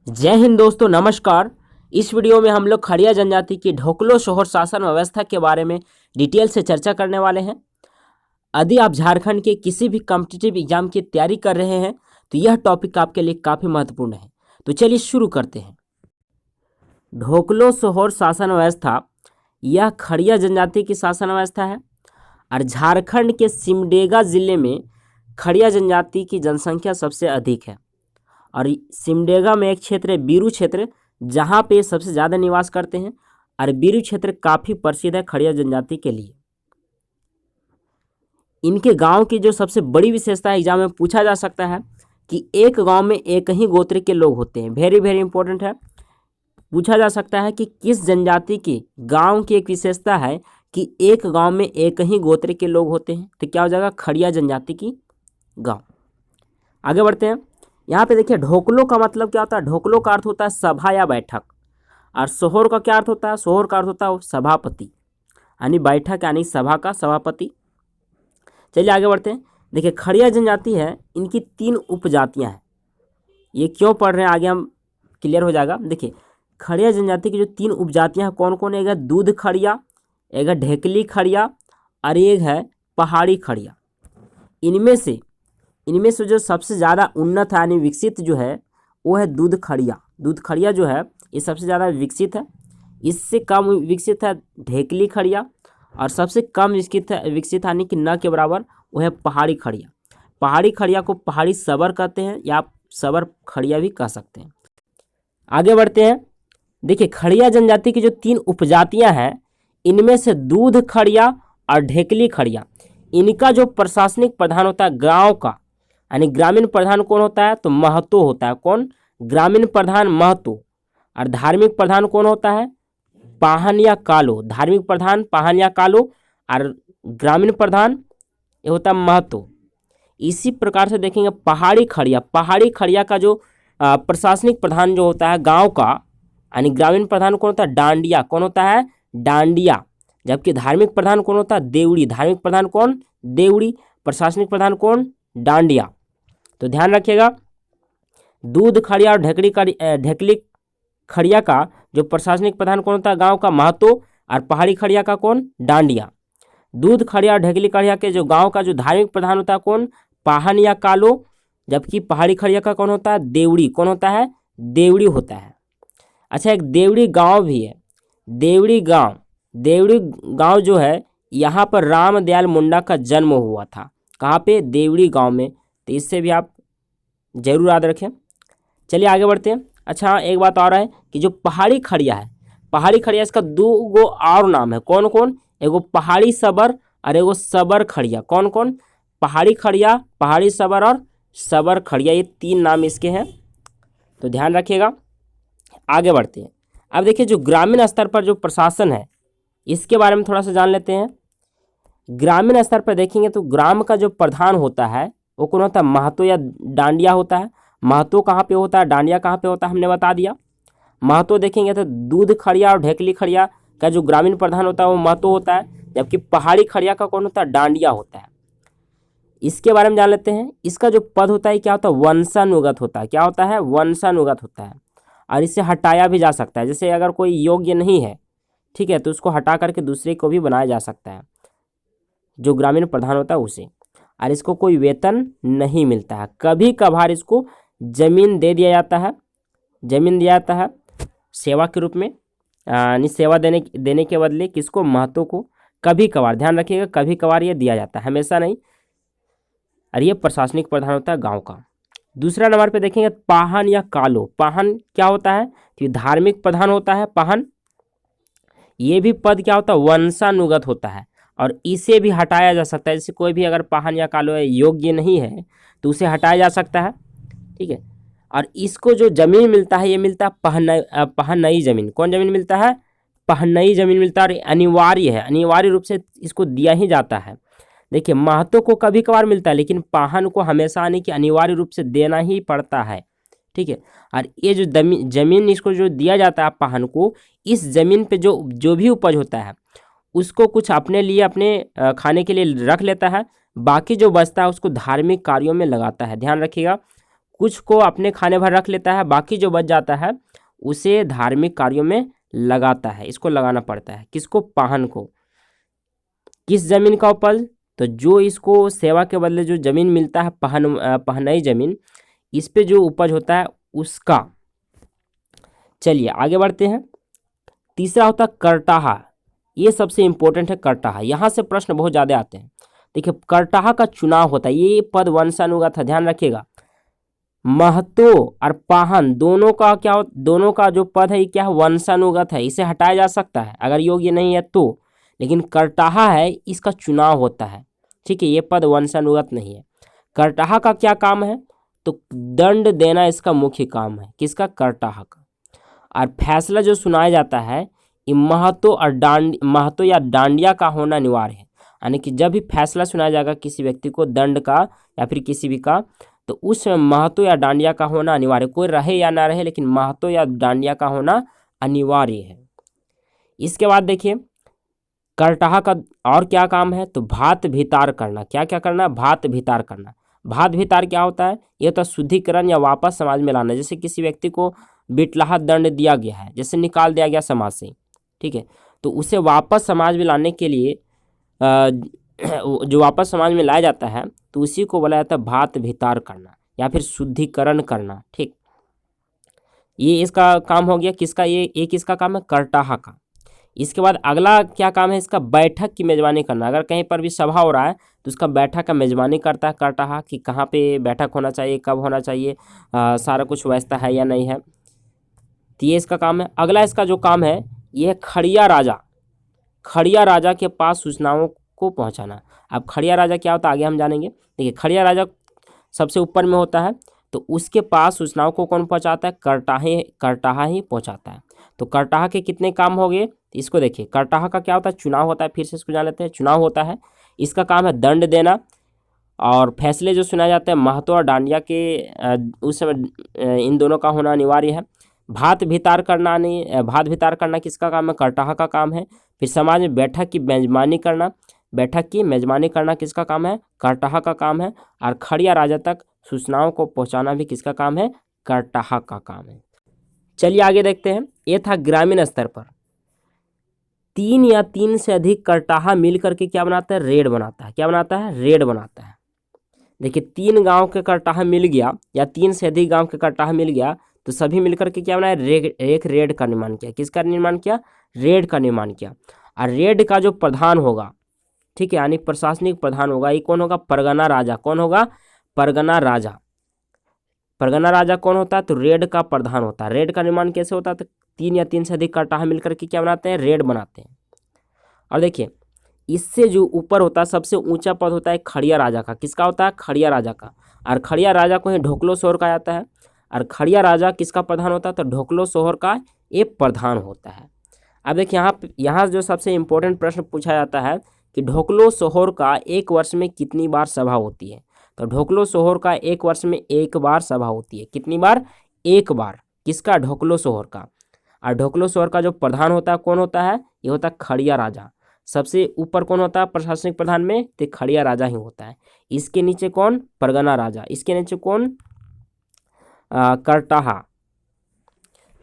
जय हिंद दोस्तों, नमस्कार। इस वीडियो में हम लोग खड़िया जनजाति की ढोकलो सोहर शासन व्यवस्था के बारे में डिटेल से चर्चा करने वाले हैं। यदि आप झारखंड के किसी भी कॉम्पिटिटिव एग्जाम की तैयारी कर रहे हैं तो यह टॉपिक आपके लिए काफ़ी महत्वपूर्ण है। तो चलिए शुरू करते हैं। ढोकलो सोहर शासन व्यवस्था यह खड़िया जनजाति की शासन व्यवस्था है और झारखंड के सिमडेगा जिले में खड़िया जनजाति की जनसंख्या सबसे अधिक है। और सिमडेगा में एक क्षेत्र है बीरू क्षेत्र, जहाँ पे सबसे ज़्यादा निवास करते हैं और बीरू क्षेत्र काफ़ी प्रसिद्ध है खड़िया जनजाति के लिए। इनके गांव की जो सबसे बड़ी विशेषता है, एग्जाम में पूछा जा सकता है कि एक गांव में एक ही गोत्र के लोग होते हैं। वेरी वेरी इंपॉर्टेंट है। पूछा जा सकता है कि किस जनजाति की गांव की एक विशेषता है कि एक गांव में एक ही गोत्र के लोग होते हैं, तो क्या हो जाएगा? खड़िया जनजाति की गांव। आगे बढ़ते हैं। यहाँ पे देखिए, ढोकलो का मतलब क्या होता है? ढोकलो का अर्थ होता है सभा या बैठक, और सोहर का क्या अर्थ होता है? सोहर का अर्थ होता है सभापति, यानी बैठक यानी सभा का सभापति। चलिए आगे बढ़ते हैं। देखिए, खड़िया जनजाति है, इनकी 3 उपजातियां हैं। ये क्यों पढ़ रहे हैं आगे हम क्लियर हो जाएगा। देखिए, खड़िया जनजाति की जो 3 उपजातियां हैं कौन कौन है? एक है दूध खड़िया, एक है ढेकली खड़िया और एक है पहाड़ी खड़िया। इनमें से जो सबसे ज़्यादा उन्नत है यानी विकसित जो है वो है दूध खड़िया। दूध खड़िया जो है ये सबसे ज़्यादा विकसित है। इससे कम विकसित है ढेकली खड़िया, और सबसे कम विकसित यानी कि न के बराबर वो है पहाड़ी खड़िया। पहाड़ी खड़िया को पहाड़ी सबर कहते हैं या आप सबर खड़िया भी कह सकते हैं। आगे बढ़ते हैं। देखिए, खड़िया जनजाति की जो 3 उपजातियां हैं, इनमें से दूध खड़िया और ढेकली खड़िया, इनका जो प्रशासनिक प्रधान होता है गाँव का, यानी ग्रामीण प्रधान कौन होता है? तो महतो होता है। कौन? ग्रामीण प्रधान महतो। और धार्मिक प्रधान कौन होता है? पाहन या कालो। धार्मिक प्रधान पाहन या कालो और ग्रामीण प्रधान ये होता है महतो। इसी प्रकार से देखेंगे पहाड़ी खड़िया का जो प्रशासनिक प्रधान जो होता है गांव का, यानी ग्रामीण प्रधान कौन होता है? डांडिया। कौन होता है? डांडिया। जबकि धार्मिक प्रधान कौन होता है? देवड़ी। धार्मिक प्रधान कौन? देवड़ी। प्रशासनिक प्रधान कौन? डांडिया। तो ध्यान रखिएगा, दूध खड़िया और ढेकली खड़िया का जो प्रशासनिक प्रधान कौन होता है गांव का? महतो। और पहाड़ी खड़िया का कौन? डांडिया। दूध खड़िया और ढेकली खड़िया के जो गांव का जो धार्मिक प्रधान होता है कौन? पाहन या कालो। जबकि पहाड़ी खड़िया का कौन होता है? देवड़ी। कौन होता है? देवड़ी होता है। अच्छा, एक देवड़ी गांव भी है। देवड़ी गांव जो है, यहाँ पर रामदयाल मुंडा का जन्म हुआ था। कहाँ पे? देवड़ी गांव में। तो इससे भी आप जरूर याद रखें। चलिए आगे बढ़ते हैं। अच्छा, एक बात और है कि जो पहाड़ी खड़िया है, पहाड़ी खड़िया इसका 2 और नाम है। कौन कौन? एगो पहाड़ी सबर और एगो सबर खड़िया। कौन कौन? पहाड़ी खड़िया, पहाड़ी सबर और सबर खड़िया, ये 3 नाम इसके हैं। तो ध्यान रखिएगा। आगे बढ़ते हैं। अब देखिए, जो ग्रामीण स्तर पर जो प्रशासन है इसके बारे में थोड़ा सा जान लेते हैं। ग्रामीण स्तर पर देखेंगे तो ग्राम का जो प्रधान होता है वो कौन होता है? महतो या डांडिया होता है। महतो कहाँ पे होता है? डांडिया कहाँ पे होता है? हमने बता दिया। महतो देखेंगे तो दूध खड़िया और ढेकली खड़िया का जो ग्रामीण प्रधान होता है वो महतो होता है, जबकि पहाड़ी खड़िया का कौन होता है? डांडिया होता है। इसके बारे में जान लेते हैं। इसका जो पद होता है क्या होता है? वंशानुगत होता है। क्या होता है? वंशानुगत होता है। और इसे हटाया भी जा सकता है। जैसे अगर कोई योग्य नहीं है, ठीक है, तो उसको हटा करके दूसरे को भी बनाया जा सकता है, जो ग्रामीण प्रधान होता है उसे। और इसको कोई वेतन नहीं मिलता है। कभी कभार इसको जमीन दे दिया जाता है, जमीन दिया जाता है सेवा के रूप में, यानी सेवा देने के बदले किसको? महतो को। कभी कभार, ध्यान रखिएगा, कभी कभार ये दिया जाता है, हमेशा नहीं। और ये प्रशासनिक प्रधान होता है गांव का। दूसरा नंबर पे देखेंगे पाहन या कालो। पाहन क्या होता है? कि धार्मिक प्रधान होता है पाहन। ये भी पद क्या होता है? वंशानुगत होता है, और इसे भी हटाया जा सकता है। जैसे कोई भी अगर पाहन या कालो योग्य नहीं है तो उसे हटाया जा सकता है, ठीक है। और इसको जो जमीन मिलता है ये मिलता है पहनई जमीन। कौन जमीन मिलता है? पहनई जमीन मिलता है, और अनिवार्य है, अनिवार्य रूप से इसको दिया ही जाता है। देखिए, महतो को कभी कभार मिलता है, लेकिन पाहन को हमेशा यानी कि अनिवार्य रूप से देना ही पड़ता है, ठीक है। और ये जो जमीन इसको जो दिया जाता है पाहन को, इस जमीन पे जो भी उपज होता है उसको कुछ अपने लिए, अपने खाने के लिए रख लेता है। बाकी जो बचता है उसको धार्मिक कार्यों में लगाता है। ध्यान रखिएगा, कुछ को अपने खाने भर रख लेता है, बाकी जो बच जाता है उसे धार्मिक कार्यों में लगाता है। इसको लगाना पड़ता है किसको? पाहन को। किस जमीन का उपज? तो जो इसको सेवा के बदले जो जमीन मिलता है, पहनई जमीन, इस पे जो उपज होता है उसका। चलिए आगे बढ़ते हैं। तीसरा होता है करटाहा। ये सबसे इंपॉर्टेंट है करटाहा। यहाँ से प्रश्न बहुत ज़्यादा आते हैं। देखिए करटाहा का चुनाव होता है, ये पद वंशानुगत है, ध्यान रखिएगा। महतो और पाहन दोनों का क्या हो, दोनों का जो पद है ये क्या है? वंशानुगत है, इसे हटाया जा सकता है अगर योग्य नहीं है तो। लेकिन करटाहा है, इसका चुनाव होता है, ठीक है। ये पद वंशानुगत नहीं है। करटाहा का क्या काम है? तो दंड देना इसका मुख्य काम है, किसका? करटाहा का। और फैसला जो सुनाया जाता है ये महतो या डांडिया का होना अनिवार्य है। यानी कि जब भी फैसला सुनाया जाएगा किसी व्यक्ति को, दंड का या फिर किसी भी का, तो उस महतो या डांडिया का होना अनिवार्य, कोई रहे या ना रहे, लेकिन महतो या डांडिया का होना अनिवार्य है। इसके बाद देखिए करटाहा का और क्या काम है? तो भात भितार करना। क्या क्या करना? भात भितार करना। भात भितार क्या होता है? ये तो शुद्धिकरण या वापस समाज में लाना। जैसे किसी व्यक्ति को बिटलाहा दंड दिया गया है, जैसे निकाल दिया गया समाज से, ठीक है, तो उसे वापस समाज में लाने के लिए जो वापस समाज में लाया जाता है तो उसी को बोला जाता है भात भितार करना या फिर शुद्धिकरण करना, ठीक। ये इसका काम हो गया, किसका? ये एक इसका काम है करटाहा का। इसके बाद अगला क्या काम है इसका? बैठक की मेजबानी करना। अगर कहीं पर भी सभा हो रहा है तो उसका बैठक का मेजबानी करता है करटाहा, कि कहाँ पे बैठक होना चाहिए, कब होना चाहिए, सारा कुछ व्यवस्था है या नहीं है, तो ये इसका काम है। अगला इसका जो काम है ये है खड़िया राजा। खड़िया राजा के पास सूचनाओं को पहुंचाना। अब खड़िया राजा क्या होता है आगे हम जानेंगे। देखिए खड़िया राजा सबसे ऊपर में होता है, तो उसके पास सूचनाओं को कौन पहुंचाता है? करटाहा ही पहुंचाता है। तो करटाहा के कितने काम हो गए इसको देखिए। करटाहा का क्या होता है? चुनाव होता है, फिर से इसको जान लेते हैं। चुनाव होता है, इसका काम है दंड देना, और फैसले जो सुनाए जाते हैं महतो और डांडिया के उस समय इन दोनों का होना अनिवार्य है। भात भितार करना नहीं, भात भितार करना किसका काम है? करटाहा का काम है। फिर समाज में बैठक की मेजबानी करना, बैठक की मेजबानी करना किसका काम है? करटाहा का काम है। और खड़िया राजा तक सूचनाओं को पहुंचाना भी किसका काम है? करटाहा का काम है। चलिए आगे देखते हैं। ये था ग्रामीण स्तर पर। 3 या 3 से अधिक करटाहा मिल करके क्या बनाता है? रेड बनाता है। क्या बनाता है? रेड बनाता है। देखिए 3 गांव के करटाहा मिल गया या 3 से अधिक गांव के करटाहा मिल गया तो सभी मिलकर के क्या बनाया? एक रेड का निर्माण किया। किसका निर्माण किया? रेड का निर्माण किया। और रेड का जो प्रधान होगा, ठीक है, यानी प्रशासनिक प्रधान होगा, ये कौन होगा? परगना राजा। कौन होगा? परगना राजा। परगना राजा कौन होता है? तो रेड का प्रधान होता है। रेड का निर्माण कैसे होता है? तो 3 या 3 से अधिक करटाहा मिलकर के क्या बनाते हैं? रेड बनाते हैं। और देखिए इससे जो ऊपर होता है सबसे ऊंचा पद होता है खड़िया राजा का। किसका होता है? खड़िया राजा का। और खड़िया राजा को ही ढोकलो सोहर कहा जाता है। और खड़िया राजा किसका प्रधान होता है? तो ढोकलो सोहर का एक प्रधान होता है। अब देखिए यहाँ जो सबसे इम्पोर्टेंट प्रश्न पूछा जाता है कि ढोकलो सोहर का एक वर्ष में कितनी बार सभा होती है? तो ढोकलो सोहर का एक वर्ष में एक बार सभा होती है। कितनी बार? एक बार। किसका? ढोकलो सोहर का। और ढोकलो सोहर का जो प्रधान होता है कौन होता है? ये होता है खड़िया राजा। सबसे ऊपर कौन होता है प्रशासनिक प्रधान में? तो खड़िया राजा ही होता है। इसके नीचे कौन? परगना राजा। इसके नीचे कौन? करटाहा।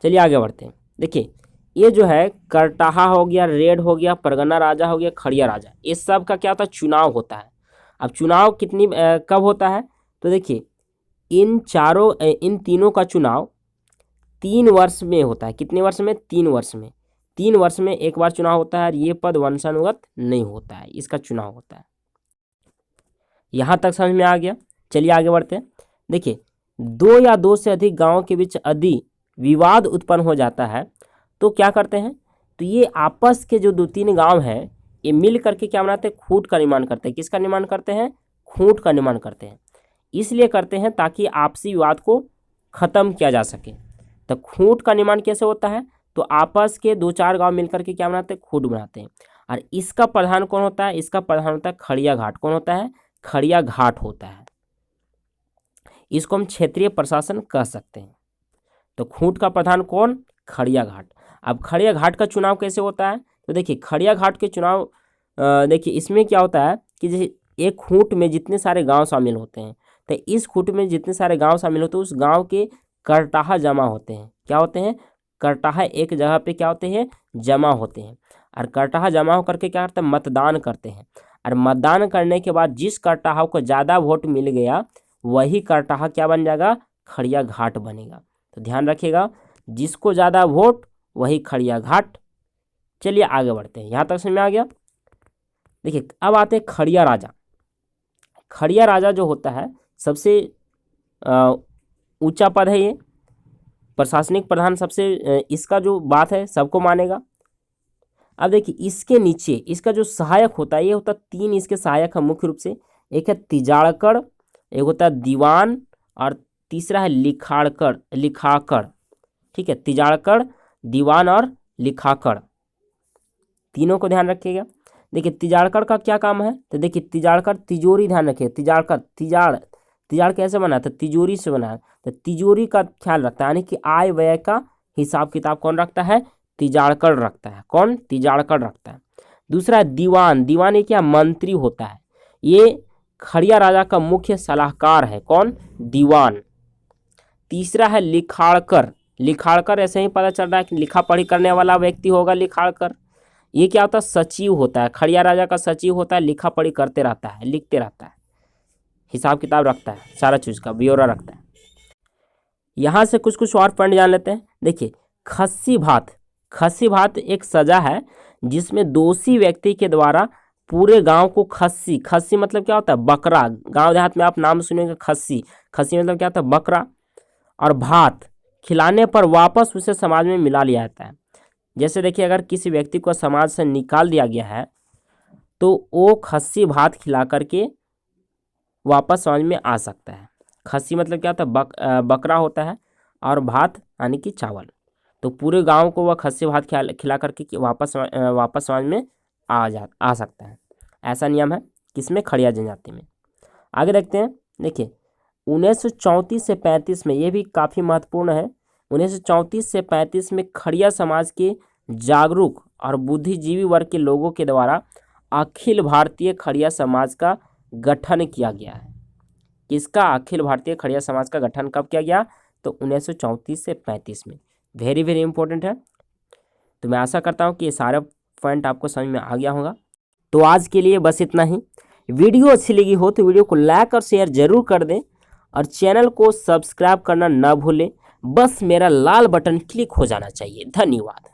चलिए आगे बढ़ते हैं। देखिए ये जो है करटाहा हो गया, रेड हो गया, परगना राजा हो गया, खड़िया राजा, इस सब का क्या होता है? चुनाव होता है। अब चुनाव कब होता है? तो देखिए इन तीनों का चुनाव 3 वर्ष में होता है। कितने वर्ष में? 3 वर्ष में। 3 वर्ष में एक बार चुनाव होता है और ये पद वंशानुगत नहीं होता है, इसका चुनाव होता है। यहाँ तक समझ में आ गया। चलिए आगे बढ़ते हैं। देखिए 2 या 2 से अधिक गांवों के बीच यदि विवाद उत्पन्न हो जाता है तो क्या करते हैं? तो ये आपस के जो 2-3 गांव हैं ये मिल करके क्या बनाते हैं? खूंट का निर्माण करते हैं। किसका निर्माण करते हैं? खूंट का निर्माण करते हैं। इसलिए करते हैं ताकि आपसी विवाद को खत्म किया जा सके। तो खूंट का निर्माण कैसे होता है? तो आपस के 2-4 गांव मिलकर के क्या बनाते हैं? खूंट बनाते हैं। और इसका प्रधान कौन होता है? इसका प्रधान होता है खड़िया घाट। कौन होता है? खड़िया घाट होता है। इसको हम क्षेत्रीय प्रशासन कह सकते हैं। तो खूंट का प्रधान कौन? खड़िया घाट। अब खड़िया घाट का चुनाव कैसे होता है? तो देखिए खड़िया घाट के चुनाव देखिए इसमें क्या होता है कि जैसे एक खूंट में जितने सारे गांव शामिल होते हैं तो इस गुट में जितने सारे गांव शामिल होते हैं उस गांव के करटाहा जमा होते हैं। क्या होते हैं? करटाहा एक जगह पे क्या होते हैं? जमा होते हैं। और करटाहा जमा होकर के क्या करते हैं? मतदान करते हैं। और मतदान करने के बाद जिस करटाहा को ज़्यादा वोट मिल गया वही करटाहा क्या बन जाएगा? खड़िया घाट बनेगा। तो ध्यान रखिएगा, जिसको ज़्यादा वोट वही खड़िया घाट। चलिए आगे बढ़ते हैं, यहाँ तक समझ में आ गया। देखिए अब आते हैं खड़िया राजा। खड़िया राजा जो होता है सबसे ऊंचा पद है, ये प्रशासनिक प्रधान सबसे इसका जो बात है सबको मानेगा। अब देखिए इसके नीचे इसका जो सहायक होता है ये होता है 3 इसके सहायक है मुख्य रूप से। एक है तिजाड़कड़, एक होता है दीवान, और तीसरा है लिखाकड़। ठीक है, तिजाड़कड़, दीवान और लिखाकड़, तीनों को ध्यान रखिएगा। देखिए तिजाड़कड़ का क्या काम है? तो देखिए तिजाड़कड़ तिजोरी, ध्यान रखिए तिजाड़कड़ तिजाड़ कैसे बना था? तिजोरी से बना है। तो तिजोरी का ख्याल रखता है, यानी कि आय व्यय का हिसाब किताब कौन रखता है? तिजाड़कड़ रखता है। कौन? तिजाड़कड़ रखता है। दूसरा है दीवान। दीवान ये क्या? मंत्री होता है। ये खड़िया राजा का मुख्य सलाहकार है। कौन? दीवान। तीसरा है लिखाड़कर। लिखाड़कर ऐसे ही पता चल रहा है कि लिखा पढ़ी करने वाला व्यक्ति होगा लिखाड़कर। ये क्या होता है? सचिव होता है। खड़िया राजा का सचिव होता है, लिखा पढ़ी करते रहता है, लिखते रहता है, हिसाब किताब रखता है, सारा चीज़ का ब्यौरा रखता है। यहाँ से कुछ और पॉइंट जान लेते हैं। देखिए खस्सी भात। खस्सी भात एक सजा है जिसमें दोषी व्यक्ति के द्वारा पूरे गांव को खस्सी मतलब क्या होता है? बकरा। गांव देहात में आप नाम सुनेंगे खस्सी मतलब क्या होता है? बकरा। और भात खिलाने पर वापस उसे समाज में मिला लिया जाता है। जैसे देखिए अगर किसी व्यक्ति को समाज से निकाल दिया गया है तो वो खस्सी भात खिला करके वापस समाज में आ सकता है। खस्सी मतलब क्या होता है? बकरा होता है, और भात यानी कि चावल। तो पूरे गांव को वह खस्सी भात खिला करके वापस समाज में आ सकता है। ऐसा नियम है किसमें? खड़िया जनजाति में। आगे देखते हैं। देखिए 1934 से 35 में, ये भी काफ़ी महत्वपूर्ण है, 1934 से 35 में खड़िया समाज के जागरूक और बुद्धिजीवी वर्ग के लोगों के द्वारा अखिल भारतीय खड़िया समाज का गठन किया गया है। किसका? अखिल भारतीय खड़िया समाज का गठन कब किया गया? तो 1934 से 35 में। वेरी वेरी इंपॉर्टेंट है। तो मैं आशा करता हूँ कि ये सारा पॉइंट आपको समझ में आ गया होगा। तो आज के लिए बस इतना ही। वीडियो अच्छी लगी हो तो वीडियो को लाइक और शेयर जरूर कर दें, और चैनल को सब्सक्राइब करना ना भूलें। बस मेरा लाल बटन क्लिक हो जाना चाहिए। धन्यवाद।